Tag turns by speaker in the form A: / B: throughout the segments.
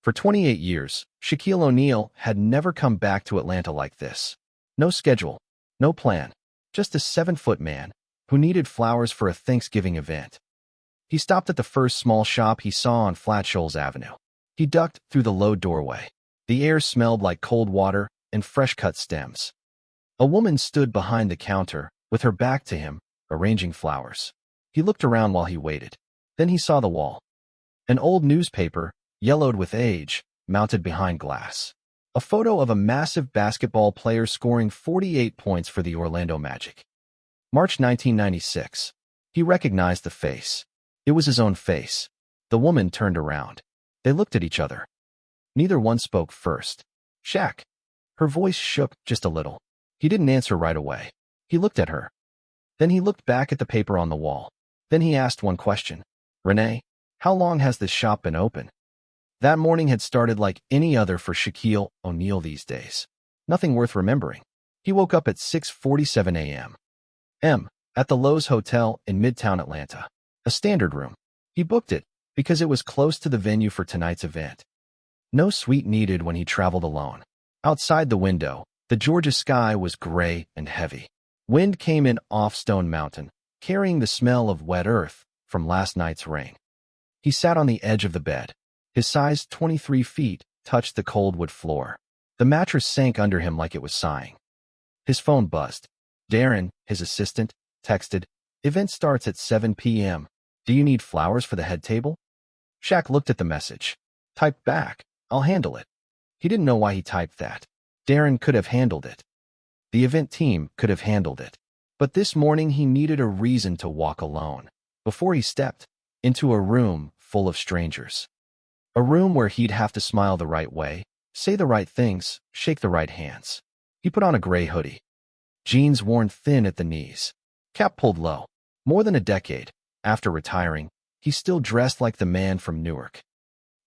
A: For 28 years, Shaquille O'Neal had never come back to Atlanta like this. No schedule, no plan, just a 7-foot man who needed flowers for a Thanksgiving event. He stopped at the first small shop he saw on Flat Shoals Avenue. He ducked through the low doorway. The air smelled like cold water and fresh-cut stems. A woman stood behind the counter, with her back to him, arranging flowers. He looked around while he waited. Then he saw the wall. An old newspaper, yellowed with age, mounted behind glass. A photo of a massive basketball player scoring 48 points for the Orlando Magic. March 1996. He recognized the face. It was his own face. The woman turned around. They looked at each other. Neither one spoke first. Shaq. Her voice shook just a little. He didn't answer right away. He looked at her. Then he looked back at the paper on the wall. Then he asked one question. Renee, how long has this shop been open? That morning had started like any other for Shaquille O'Neal these days. Nothing worth remembering. He woke up at 6:47 a.m. At the Lowe's Hotel in Midtown Atlanta. A standard room. He booked it because it was close to the venue for tonight's event. No suite needed when he traveled alone. Outside the window, the Georgia sky was gray and heavy. Wind came in off Stone Mountain, carrying the smell of wet earth from last night's rain. He sat on the edge of the bed. His size 23 feet touched the cold wood floor. The mattress sank under him like it was sighing. His phone buzzed. Darren, his assistant, texted, "Event starts at 7 p.m. Do you need flowers for the head table?" Shaq looked at the message. Typed back, "I'll handle it." He didn't know why he typed that. Darren could have handled it. The event team could have handled it. But this morning he needed a reason to walk alone. Before he stepped into a room full of strangers. A room where he'd have to smile the right way, say the right things, shake the right hands. He put on a gray hoodie. Jeans worn thin at the knees. Cap pulled low. More than a decade after retiring, he still dressed like the man from Newark.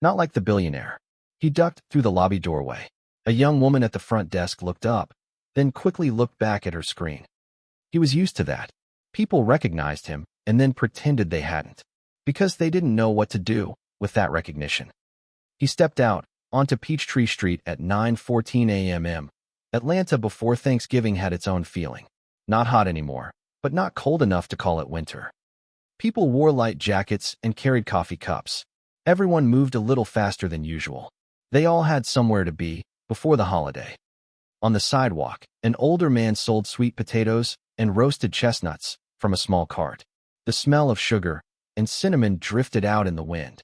A: Not like the billionaire. He ducked through the lobby doorway. A young woman at the front desk looked up, then quickly looked back at her screen. He was used to that. People recognized him and then pretended they hadn't, because they didn't know what to do with that recognition. He stepped out onto Peachtree Street at 9:14 a.m. Atlanta before Thanksgiving had its own feeling. Not hot anymore, but not cold enough to call it winter. People wore light jackets and carried coffee cups. Everyone moved a little faster than usual. They all had somewhere to be before the holiday. On the sidewalk, an older man sold sweet potatoes and roasted chestnuts from a small cart. The smell of sugar and cinnamon drifted out in the wind.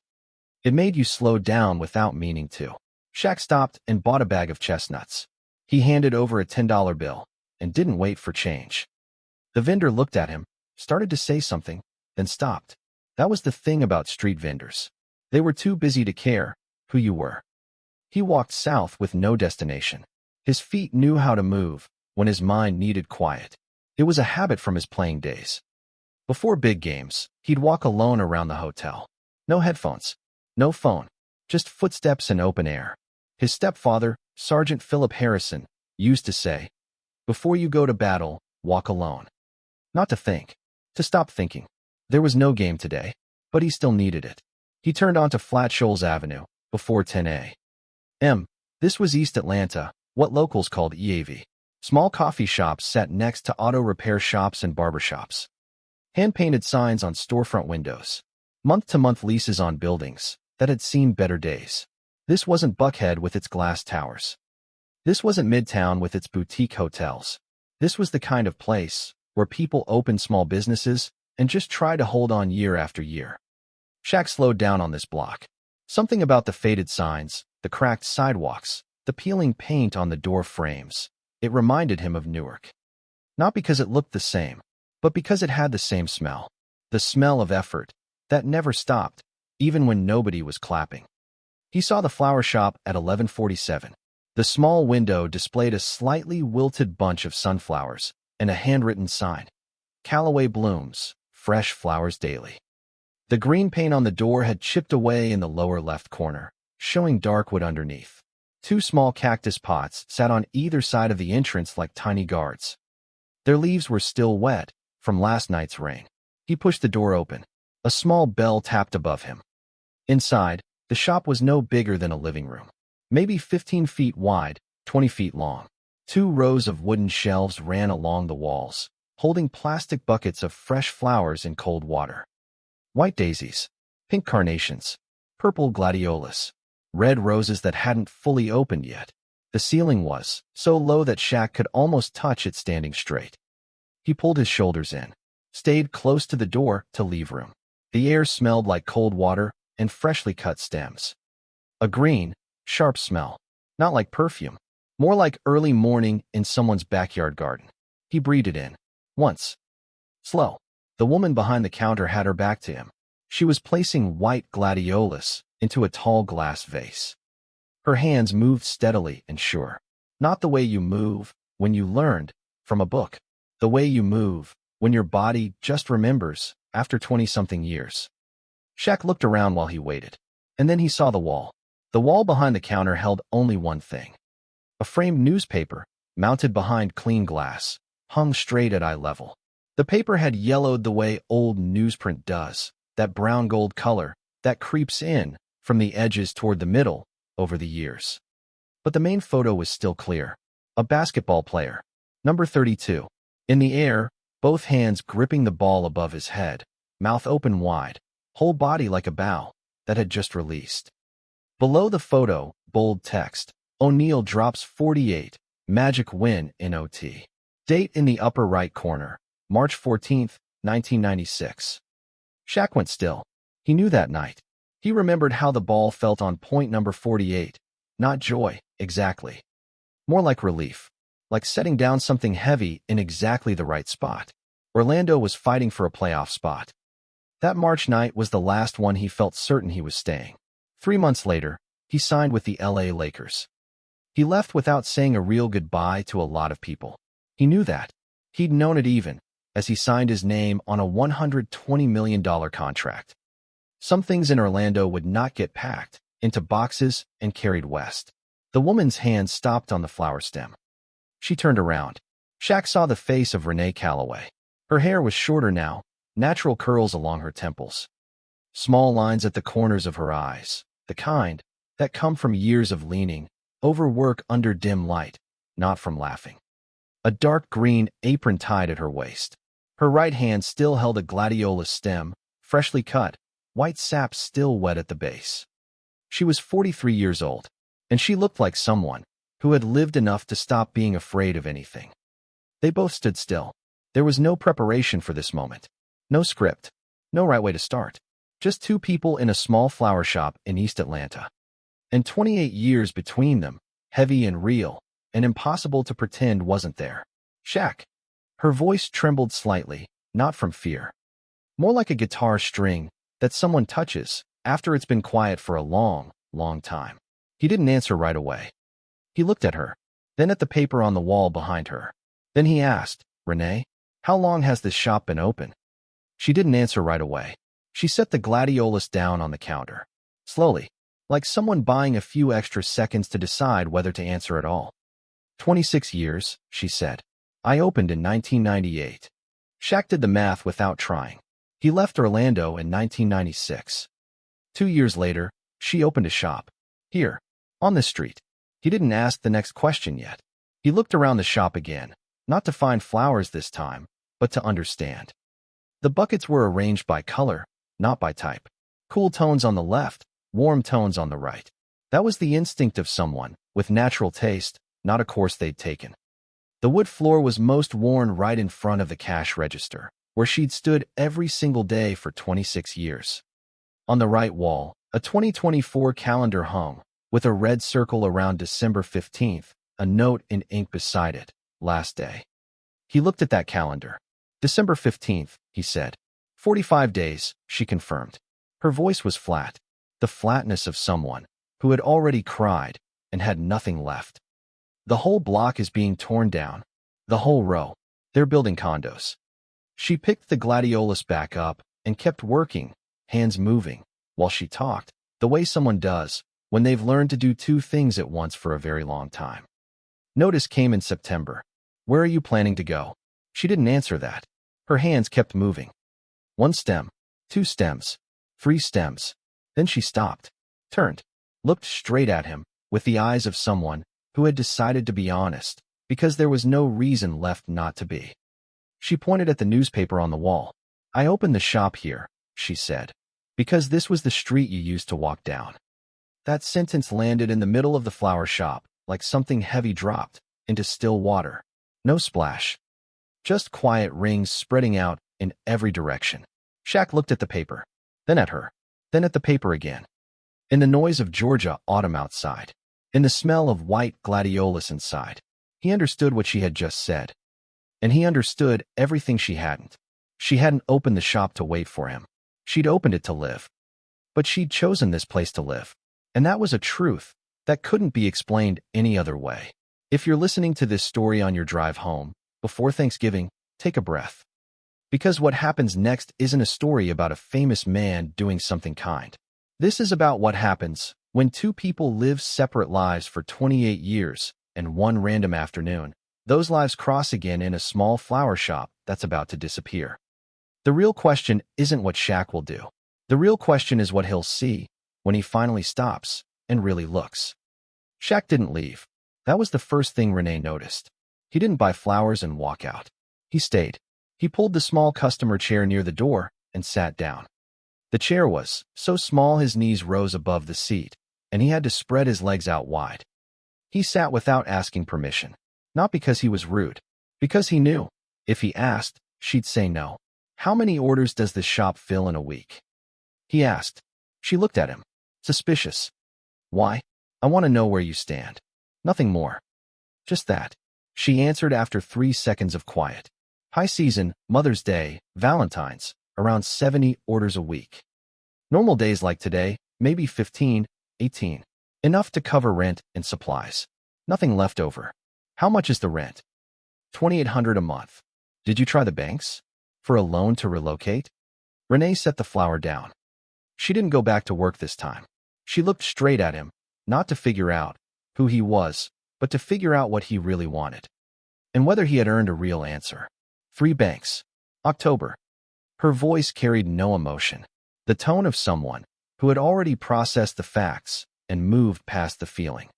A: It made you slow down without meaning to. Shaq stopped and bought a bag of chestnuts. He handed over a $10 bill and didn't wait for change. The vendor looked at him, started to say something, then stopped. That was the thing about street vendors. They were too busy to care who you were. He walked south with no destination. His feet knew how to move when his mind needed quiet. It was a habit from his playing days. Before big games, he'd walk alone around the hotel. No headphones, no phone, just footsteps and open air. His stepfather, Sergeant Philip Harrison, used to say, "Before you go to battle, walk alone." Not to think, to stop thinking. There was no game today, but he still needed it. He turned onto Flat Shoals Avenue before 10 a.m. This was East Atlanta, what locals called EAV. Small coffee shops sat next to auto repair shops and barber shops. Hand-painted signs on storefront windows. Month-to-month leases on buildings that had seen better days. This wasn't Buckhead with its glass towers. This wasn't Midtown with its boutique hotels. This was the kind of place where people opened small businesses and just try to hold on year after year. Shaq slowed down on this block. Something about the faded signs, the cracked sidewalks, the peeling paint on the door frames. It reminded him of Newark. Not because it looked the same, but because it had the same smell. The smell of effort that never stopped, even when nobody was clapping. He saw the flower shop at 11:47. The small window displayed a slightly wilted bunch of sunflowers and a handwritten sign. Callaway blooms, fresh flowers daily. The green paint on the door had chipped away in the lower left corner, showing dark wood underneath. Two small cactus pots sat on either side of the entrance like tiny guards. Their leaves were still wet from last night's rain. He pushed the door open. A small bell tapped above him. Inside, The shop was no bigger than a living room. Maybe 15 feet wide, 20 feet long. 2 rows of wooden shelves ran along the walls, holding plastic buckets of fresh flowers in cold water. White daisies, pink carnations, purple gladiolus, red roses that hadn't fully opened yet. The ceiling was so low that Shaq could almost touch it standing straight. He pulled his shoulders in, stayed close to the door to leave room. The air smelled like cold water and freshly cut stems. A green, sharp smell, not like perfume, more like early morning in someone's backyard garden. He breathed it in. Once. Slow. The woman behind the counter had her back to him. She was placing white gladiolus into a tall glass vase. Her hands moved steadily and sure. Not the way you move when you learned from a book. The way you move when your body just remembers after 20-something years. Shaq looked around while he waited, and then he saw the wall. The wall behind the counter held only one thing. A framed newspaper, mounted behind clean glass, hung straight at eye level. The paper had yellowed the way old newsprint does, that brown gold color that creeps in from the edges toward the middle over the years. But the main photo was still clear. A basketball player, number 32, in the air, both hands gripping the ball above his head, mouth open wide, whole body like a bow that had just released. Below the photo, bold text, O'Neal drops 48, magic win in OT. Date in the upper right corner, March 14, 1996. Shaq went still. He knew that night. He remembered how the ball felt on point number 48. Not joy, exactly. More like relief. Like setting down something heavy in exactly the right spot. Orlando was fighting for a playoff spot. That March night was the last one he felt certain he was staying. 3 months later, he signed with the LA Lakers. He left without saying a real goodbye to a lot of people. He knew that. He'd known it even as he signed his name on a $120 million contract. Some things in Orlando would not get packed into boxes and carried west. The woman's hand stopped on the flower stem. She turned around. Shaq saw the face of Renee Calloway. Her hair was shorter now, natural curls along her temples. Small lines at the corners of her eyes, the kind that come from years of leaning, overwork under dim light, not from laughing. A dark green apron tied at her waist. Her right hand still held a gladiolus stem, freshly cut, white sap still wet at the base. She was 43 years old, and she looked like someone who had lived enough to stop being afraid of anything. They both stood still. There was no preparation for this moment. No script. No right way to start. Just 2 people in a small flower shop in East Atlanta. And 28 years between them, heavy and real, and impossible to pretend wasn't there. Shaq. Her voice trembled slightly, not from fear. More like a guitar string that someone touches after it's been quiet for a long, long time. He didn't answer right away. He looked at her, then at the paper on the wall behind her. Then he asked, Renee, how long has this shop been open? She didn't answer right away. She set the gladiolus down on the counter. Slowly, like someone buying a few extra seconds to decide whether to answer at all. 26 years, she said. I opened in 1998. Shaq did the math without trying. He left Orlando in 1996. 2 years later, she opened a shop. Here, on this street. He didn't ask the next question yet. He looked around the shop again, not to find flowers this time, but to understand. The buckets were arranged by color, not by type. Cool tones on the left, warm tones on the right. That was the instinct of someone with natural taste, not a course they'd taken. The wood floor was most worn right in front of the cash register, where she'd stood every single day for 26 years. On the right wall, a 2024 calendar hung, with a red circle around December 15th, a note in ink beside it, last day. He looked at that calendar. December 15th, he said. 45 days, she confirmed. Her voice was flat, the flatness of someone who had already cried and had nothing left. The whole block is being torn down. The whole row. They're building condos. She picked the gladiolus back up and kept working, hands moving, while she talked, the way someone does when they've learned to do 2 things at once for a very long time. Notice came in September. Where are you planning to go? She didn't answer that. Her hands kept moving. 1 stem, 2 stems, 3 stems. Then she stopped. turned, looked straight at him with the eyes of someone who had decided to be honest because there was no reason left not to be. She pointed at the newspaper on the wall. "I opened the shop here," she said, "because this was the street you used to walk down." That sentence landed in the middle of the flower shop like something heavy dropped into still water. No splash. Just quiet rings spreading out in every direction. Shaq looked at the paper, then at her, then at the paper again. In the noise of Georgia autumn outside, in the smell of white gladiolus inside, he understood what she had just said. And he understood everything she hadn't. She hadn't opened the shop to wait for him. She'd opened it to live. But she'd chosen this place to live. And that was a truth that couldn't be explained any other way. If you're listening to this story on your drive home, before Thanksgiving, take a breath. Because what happens next isn't a story about a famous man doing something kind. This is about what happens when two people live separate lives for 28 years, and one random afternoon, those lives cross again in a small flower shop that's about to disappear. The real question isn't what Shaq will do. The real question is what he'll see when he finally stops and really looks. Shaq didn't leave. That was the first thing Renee noticed. He didn't buy flowers and walk out. He stayed. He pulled the small customer chair near the door and sat down. The chair was so small his knees rose above the seat, and he had to spread his legs out wide. He sat without asking permission, not because he was rude, because he knew, if he asked, she'd say no. "How many orders does this shop fill in a week?" he asked. She looked at him, suspicious. "Why? I want to know where you stand. Nothing more." "Just that," she answered after 3 seconds of quiet. "High season, Mother's Day, Valentine's, around 70 orders a week. Normal days like today, maybe 15, 18. Enough to cover rent and supplies. Nothing left over." "How much is the rent?" $2,800 a month. "Did you try the banks? For a loan to relocate?" Renee set the flower down. She didn't go back to work this time. She looked straight at him, not to figure out who he was, but to figure out what he really wanted. And whether he had earned a real answer. 3 banks. October. Her voice carried no emotion. The tone of someone who had already processed the facts and moved past the feeling.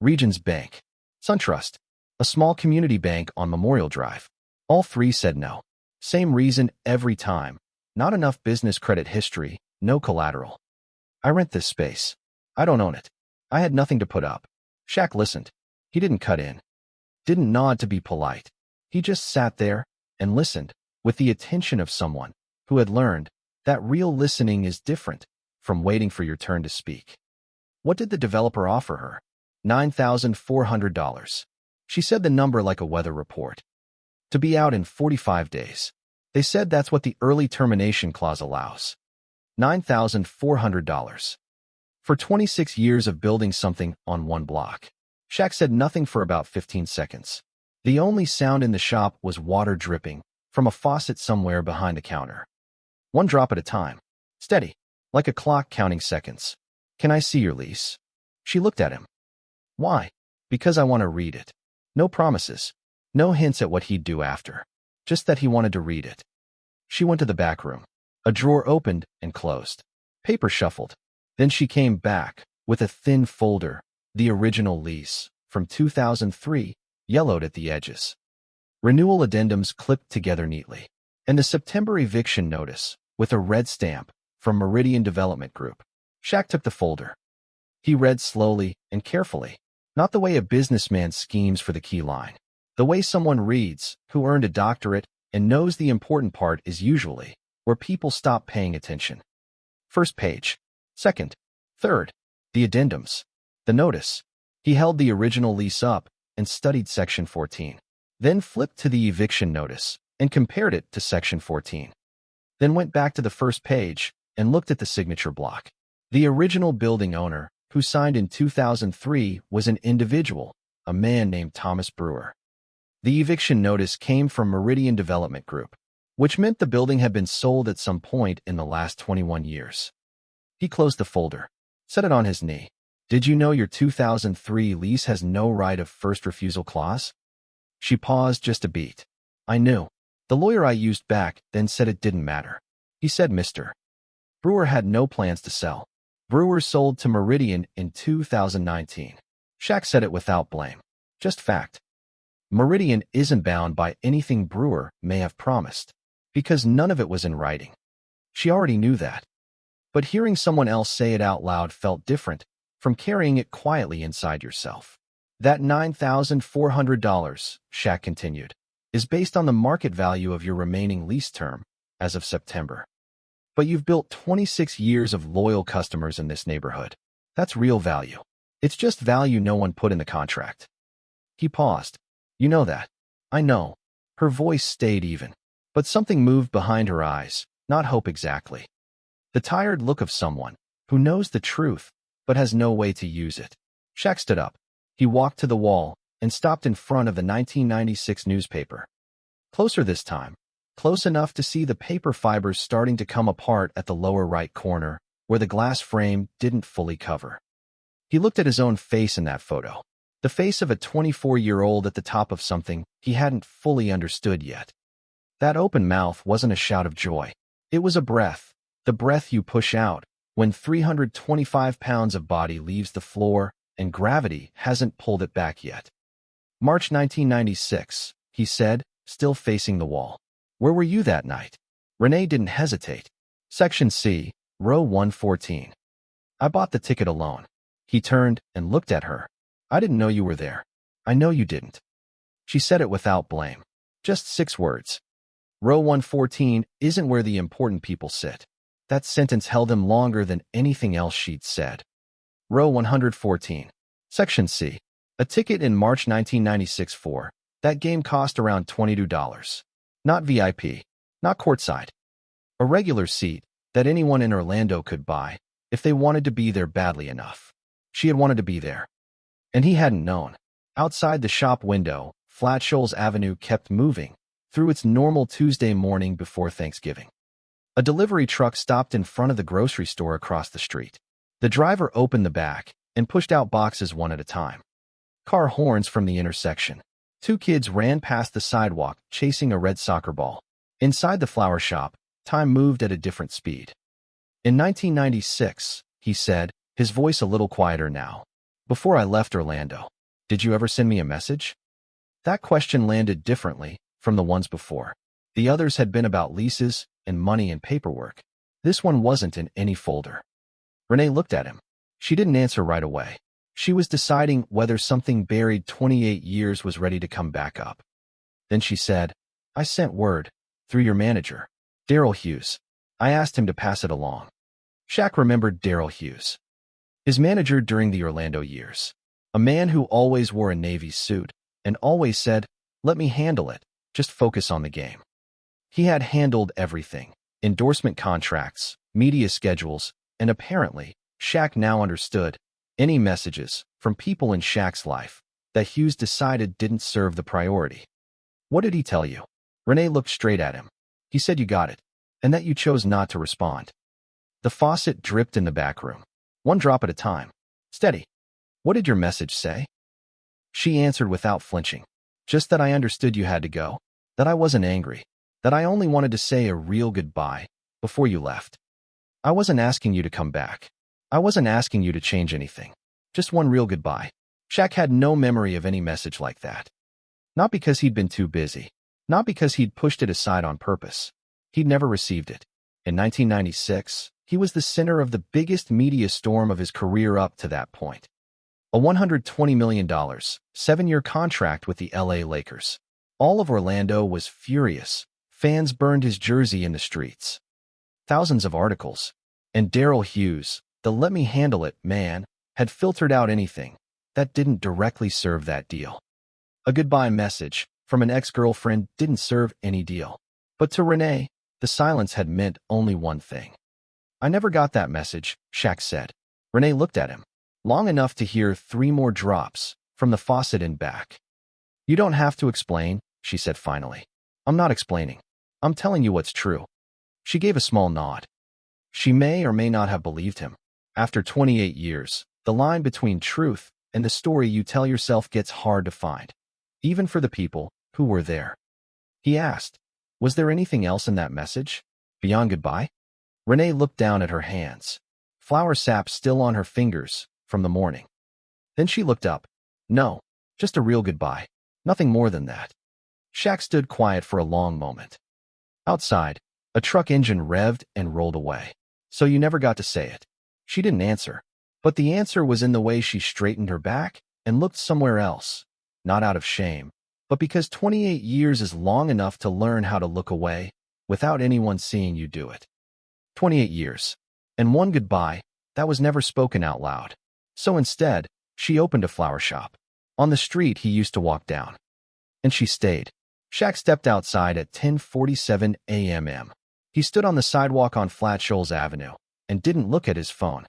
A: Regions Bank. SunTrust. A small community bank on Memorial Drive. All 3 said no. Same reason every time. Not enough business credit history, no collateral. "I rent this space. I don't own it. I had nothing to put up." Shaq listened. He didn't cut in. Didn't nod to be polite. He just sat there and listened with the attention of someone who had learned that real listening is different from waiting for your turn to speak. What did the developer offer her? $9,400. She said the number like a weather report. To be out in 45 days. They said that's what the early termination clause allows. $9,400. For 26 years of building something on one block. Shaq said nothing for about 15 seconds. The only sound in the shop was water dripping from a faucet somewhere behind the counter. One drop at a time. Steady. Like a clock counting seconds. "Can I see your lease?" She looked at him. "Why?" "Because I want to read it." No promises. No hints at what he'd do after. Just that he wanted to read it. She went to the back room. A drawer opened and closed. Paper shuffled. Then she came back with a thin folder, the original lease, from 2003, yellowed at the edges. Renewal addendums clipped together neatly. And the September eviction notice, with a red stamp, from Meridian Development Group. Shaq took the folder. He read slowly and carefully, not the way a businessman schemes for the key line. The way someone reads, who earned a doctorate and knows the important part is usually where people stop paying attention. First page. Second. Third. The addendums. The notice. He held the original lease up and studied Section 14. Then flipped to the eviction notice and compared it to Section 14. Then went back to the first page and looked at the signature block. The original building owner, who signed in 2003, was an individual, a man named Thomas Brewer. The eviction notice came from Meridian Development Group, which meant the building had been sold at some point in the last 21 years. He closed the folder, set it on his knee. "Did you know your 2003 lease has no right of first refusal clause?" She paused just a beat. "I knew. The lawyer I used back then said it didn't matter." He said Mr. Brewer had no plans to sell. Brewer sold to Meridian in 2019. Shaq said it without blame. Just fact. Meridian isn't bound by anything Brewer may have promised, because none of it was in writing. She already knew that. But hearing someone else say it out loud felt different from carrying it quietly inside yourself. That $9,400, Shaq continued, is based on the market value of your remaining lease term as of September. But you've built 26 years of loyal customers in this neighborhood. That's real value. It's just value no one put in the contract. He paused. You know that. I know. Her voice stayed even. But something moved behind her eyes, not hope exactly. The tired look of someone who knows the truth but has no way to use it. Shaq stood up. He walked to the wall and stopped in front of the 1996 newspaper. Closer this time. Close enough to see the paper fibers starting to come apart at the lower right corner, where the glass frame didn't fully cover. He looked at his own face in that photo. The face of a 24-year-old at the top of something he hadn't fully understood yet. That open mouth wasn't a shout of joy. It was a breath, the breath you push out when 325 pounds of body leaves the floor and gravity hasn't pulled it back yet. March 1996, he said, still facing the wall. Where were you that night? Renee didn't hesitate. Section C, row 114. I bought the ticket alone. He turned and looked at her. I didn't know you were there. I know you didn't. She said it without blame. Just 6 words. Row 114 isn't where the important people sit. That sentence held him longer than anything else she'd said. Row 114. Section C. A ticket in March 1996 for. That game cost around $22. Not VIP. Not courtside. A regular seat that anyone in Orlando could buy if they wanted to be there badly enough. She had wanted to be there. And he hadn't known. Outside the shop window, Flat Shoals Avenue kept moving through its normal Tuesday morning before Thanksgiving. A delivery truck stopped in front of the grocery store across the street. The driver opened the back and pushed out boxes one at a time. Car horns from the intersection. 2 kids ran past the sidewalk, chasing a red soccer ball. Inside the flower shop, time moved at a different speed. In 1996, he said, his voice a little quieter now. Before I left Orlando, did you ever send me a message? That question landed differently from the ones before. The others had been about leases and money and paperwork. This one wasn't in any folder. Renee looked at him. She didn't answer right away. She was deciding whether something buried 28 years was ready to come back up. Then she said, I sent word, through your manager, Daryl Hughes. I asked him to pass it along. Shaq remembered Daryl Hughes. His manager during the Orlando years. A man who always wore a Navy suit and always said, let me handle it, just focus on the game. He had handled everything, endorsement contracts, media schedules, and apparently, Shaq now understood, any messages from people in Shaq's life that Hughes decided didn't serve the priority. What did he tell you? Renee looked straight at him. He said you got it, and that you chose not to respond. The faucet dripped in the back room. 1 drop at a time. Steady. What did your message say? She answered without flinching. Just that I understood you had to go, that I wasn't angry, that I only wanted to say a real goodbye before you left. I wasn't asking you to come back. I wasn't asking you to change anything. Just one real goodbye. Shaq had no memory of any message like that. Not because he'd been too busy. Not because he'd pushed it aside on purpose. He'd never received it. In 1996, he was the center of the biggest media storm of his career up to that point. A $120 million, 7-year contract with the LA Lakers. All of Orlando was furious. Fans burned his jersey in the streets. Thousands of articles. And Daryl Hughes, the let me handle it man, had filtered out anything that didn't directly serve that deal. A goodbye message from an ex-girlfriend didn't serve any deal. But to Renee, the silence had meant only one thing. I never got that message, Shaq said. Renee looked at him, long enough to hear 3 more drops from the faucet in back. You don't have to explain, she said finally. I'm not explaining. I'm telling you what's true. She gave a small nod. She may or may not have believed him. After 28 years, the line between truth and the story you tell yourself gets hard to find, even for the people who were there. He asked, was there anything else in that message? Beyond goodbye? Renee looked down at her hands. flower sap still on her fingers from the morning. Then she looked up. No, just a real goodbye. Nothing more than that. Shaq stood quiet for a long moment. Outside, a truck engine revved and rolled away. So you never got to say it. She didn't answer. But the answer was in the way she straightened her back and looked somewhere else. Not out of shame, but because 28 years is long enough to learn how to look away without anyone seeing you do it. 28 years. And one goodbye that was never spoken out loud. So instead, she opened a flower shop on the street he used to walk down. And she stayed. Shaq stepped outside at 10:47 a.m. He stood on the sidewalk on Flat Shoals Avenue and didn't look at his phone.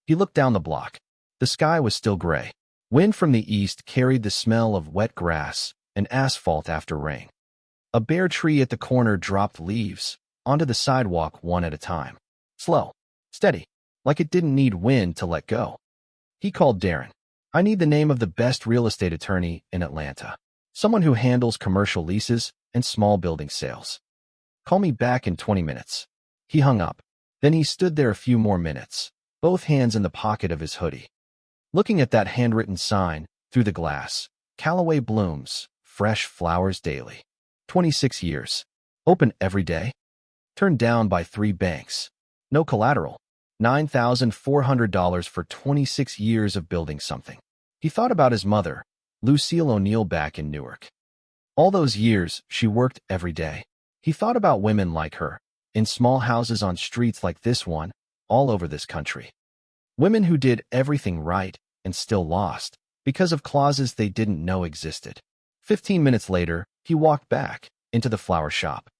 A: He looked down the block. The sky was still gray. Wind from the east carried the smell of wet grass and asphalt after rain. A bare tree at the corner dropped leaves onto the sidewalk one at a time. Slow, steady, like it didn't need wind to let go. He called Darren. I need the name of the best real estate attorney in Atlanta. Someone who handles commercial leases and small building sales. Call me back in 20 minutes. He hung up. Then he stood there a few more minutes, both hands in the pocket of his hoodie, looking at that handwritten sign through the glass. Callaway Blooms, fresh flowers daily. 26 years. Open every day. Turned down by 3 banks. No collateral. $9,400 for 26 years of building something. He thought about his mother, Lucille O'Neill, back in Newark. All those years, she worked every day. He thought about women like her, in small houses on streets like this one, all over this country. Women who did everything right and still lost because of clauses they didn't know existed. 15 minutes later, he walked back into the flower shop.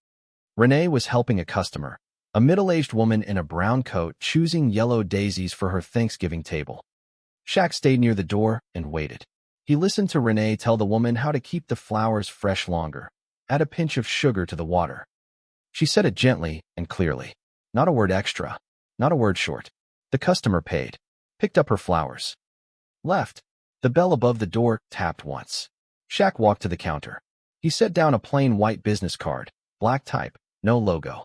A: Renee was helping a customer, a middle-aged woman in a brown coat choosing yellow daisies for her Thanksgiving table. Shaq stayed near the door and waited. He listened to Renee tell the woman how to keep the flowers fresh longer. Add a pinch of sugar to the water. She said it gently and clearly. Not a word extra. Not a word short. The customer paid. Picked up her flowers. Left. The bell above the door tapped once. Shaq walked to the counter. He set down a plain white business card. Black type. No logo.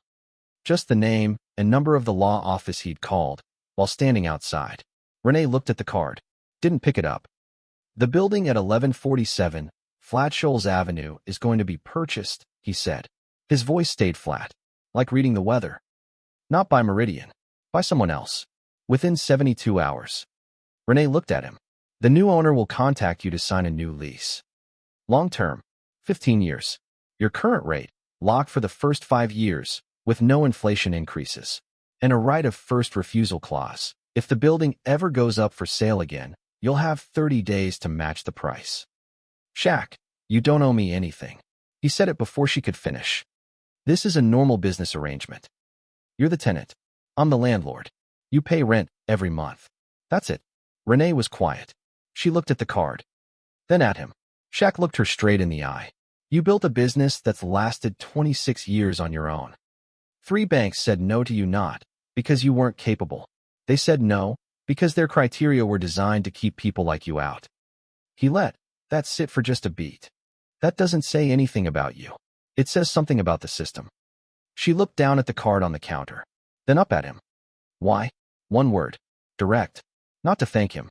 A: Just the name and number of the law office he'd called while standing outside. Renee looked at the card. Didn't pick it up. The building at 1147 Flat Shoals Avenue is going to be purchased, he said. His voice stayed flat, like reading the weather. Not by Meridian. By someone else. Within 72 hours. Renee looked at him. The new owner will contact you to sign a new lease. Long term. 15 years. Your current rate, locked for the first 5 years, with no inflation increases. And a right of first refusal clause. If the building ever goes up for sale again, you'll have 30 days to match the price. Shaq, you don't owe me anything. He said it before she could finish. This is a normal business arrangement. You're the tenant. I'm the landlord. You pay rent every month. That's it. Renee was quiet. She looked at the card. Then at him. Shaq looked her straight in the eye. You built a business that's lasted 26 years on your own. 3 banks said no to you, not because you weren't capable. They said no because their criteria were designed to keep people like you out. He let that sit for just a beat. That doesn't say anything about you. It says something about the system. She looked down at the card on the counter, then up at him. Why? One word. Direct. Not to thank him.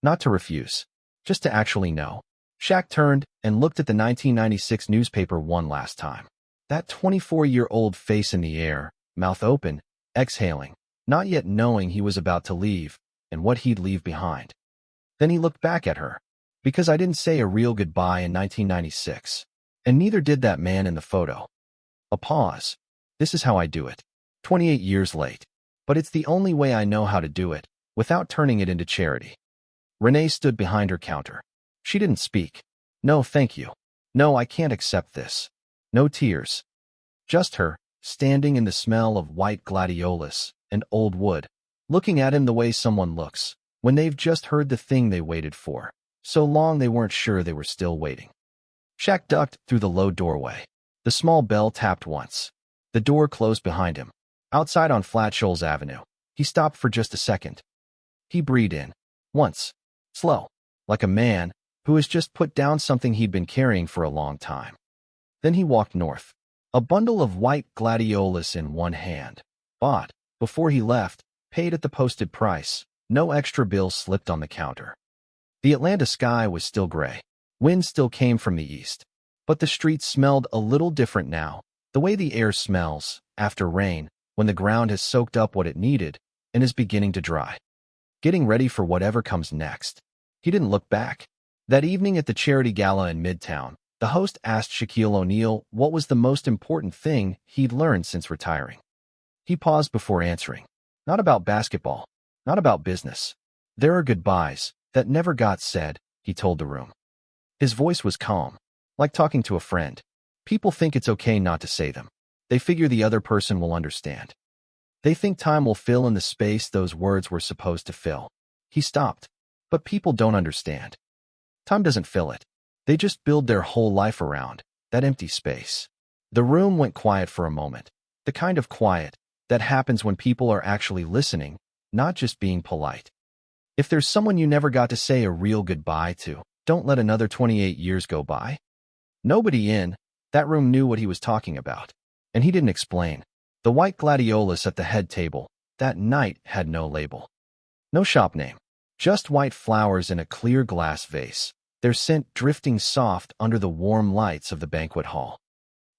A: Not to refuse. Just to actually know. Shaq turned and looked at the 1996 newspaper one last time. That 24-year-old face in the air, mouth open, exhaling, not yet knowing he was about to leave and what he'd leave behind. Then he looked back at her. Because I didn't say a real goodbye in 1996. And neither did that man in the photo. A pause. This is how I do it. 28 years late. But it's the only way I know how to do it, without turning it into charity. Renee stood behind her counter. She didn't speak. No, thank you. No, I can't accept this. No tears. Just her, standing in the smell of white gladiolus and old wood, looking at him the way someone looks when they've just heard the thing they waited for. So long they weren't sure they were still waiting. Shaq ducked through the low doorway. The small bell tapped once. The door closed behind him. Outside on Flat Shoals Avenue, he stopped for just a second. He breathed in. Once. Slow. Like a man who has just put down something he'd been carrying for a long time. Then he walked north. A bundle of white gladiolus in one hand. Bought, before he left, paid at the posted price. No extra bills slipped on the counter. The Atlanta sky was still gray. Wind still came from the east. But the streets smelled a little different now, the way the air smells after rain when the ground has soaked up what it needed and is beginning to dry. Getting ready for whatever comes next. He didn't look back. That evening at the charity gala in Midtown, the host asked Shaquille O'Neal what was the most important thing he'd learned since retiring. He paused before answering. Not about basketball. Not about business. There are goodbyes that never got said, he told the room. His voice was calm, like talking to a friend. People think it's okay not to say them. They figure the other person will understand. They think time will fill in the space those words were supposed to fill. He stopped. But people don't understand. Time doesn't fill it. They just build their whole life around that empty space. The room went quiet for a moment. The kind of quiet that happens when people are actually listening, not just being polite. If there's someone you never got to say a real goodbye to, don't let another 28 years go by. Nobody in that room knew what he was talking about, and he didn't explain. The white gladiolus at the head table that night had no label. No shop name. Just white flowers in a clear glass vase, their scent drifting soft under the warm lights of the banquet hall.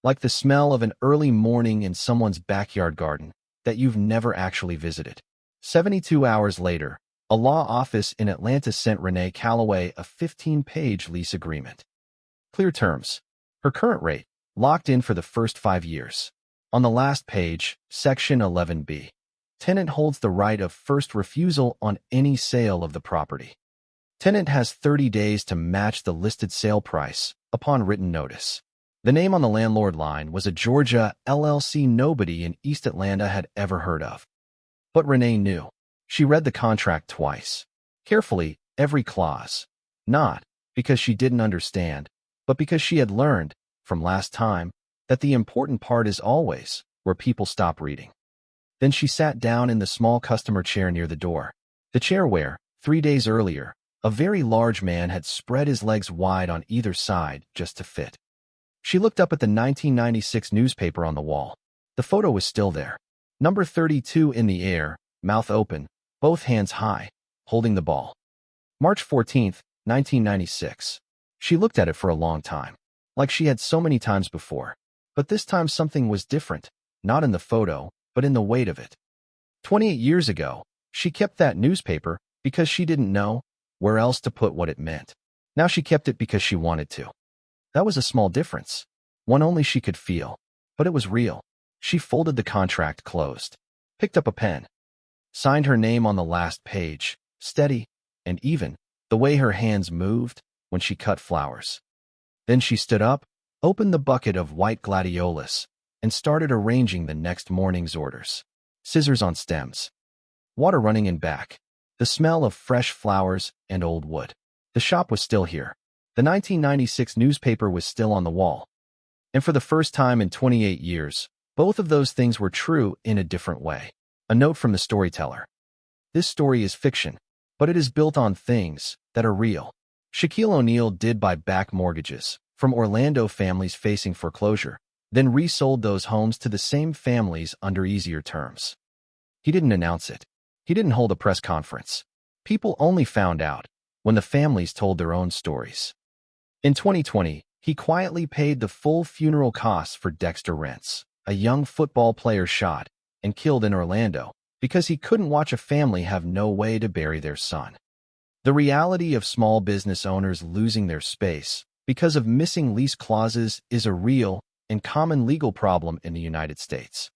A: Like the smell of an early morning in someone's backyard garden that you've never actually visited. 72 hours later, a law office in Atlanta sent Renee Calloway a 15-page lease agreement. Clear terms. Her current rate, locked in for the first 5 years. On the last page, Section 11B. Tenant holds the right of first refusal on any sale of the property. Tenant has 30 days to match the listed sale price upon written notice. The name on the landlord line was a Georgia LLC nobody in East Atlanta had ever heard of. But Renee knew. She read the contract twice. Carefully, every clause. Not because she didn't understand, but because she had learned, from last time, that the important part is always where people stop reading. Then she sat down in the small customer chair near the door. The chair where, 3 days earlier, a very large man had spread his legs wide on either side just to fit. She looked up at the 1996 newspaper on the wall. The photo was still there. Number 32 in the air, mouth open, both hands high, holding the ball. March 14, 1996. She looked at it for a long time, like she had so many times before. But this time something was different, not in the photo, but in the weight of it. 28 years ago, she kept that newspaper because she didn't know where else to put what it meant. Now she kept it because she wanted to. That was a small difference, one only she could feel, but it was real. She folded the contract closed, picked up a pen, signed her name on the last page, steady and even, the way her hands moved when she cut flowers. Then she stood up, opened the bucket of white gladiolus, and started arranging the next morning's orders. Scissors on stems. Water running in back. The smell of fresh flowers and old wood. The shop was still here. The 1996 newspaper was still on the wall. And for the first time in 28 years, both of those things were true in a different way. A note from the storyteller. This story is fiction, but it is built on things that are real. Shaquille O'Neal did buy back mortgages from Orlando families facing foreclosure, then resold those homes to the same families under easier terms. He didn't announce it. He didn't hold a press conference. People only found out when the families told their own stories. In 2020, he quietly paid the full funeral costs for Dexter Rents, a young football player shot and killed in Orlando because he couldn't watch a family have no way to bury their son. The reality of small business owners losing their space because of missing lease clauses is a real and common legal problem in the United States.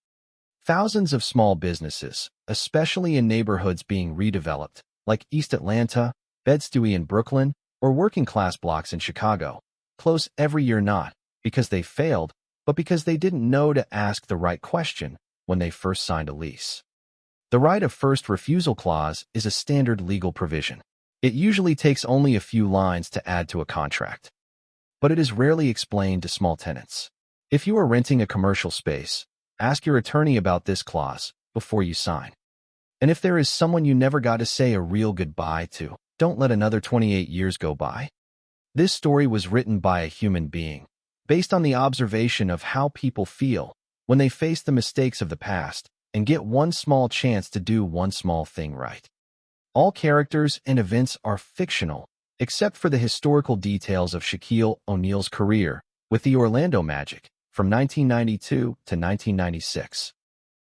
A: Thousands of small businesses, especially in neighborhoods being redeveloped, like East Atlanta, Bed-Stuy in Brooklyn, or working-class blocks in Chicago, close every year not because they failed, but because they didn't know to ask the right question when they first signed a lease. The right of first refusal clause is a standard legal provision. It usually takes only a few lines to add to a contract. But it is rarely explained to small tenants. If you are renting a commercial space, ask your attorney about this clause before you sign. And if there is someone you never got to say a real goodbye to, don't let another 28 years go by. This story was written by a human being, based on the observation of how people feel when they face the mistakes of the past and get one small chance to do one small thing right. All characters and events are fictional, except for the historical details of Shaquille O'Neal's career with the Orlando Magic from 1992 to 1996.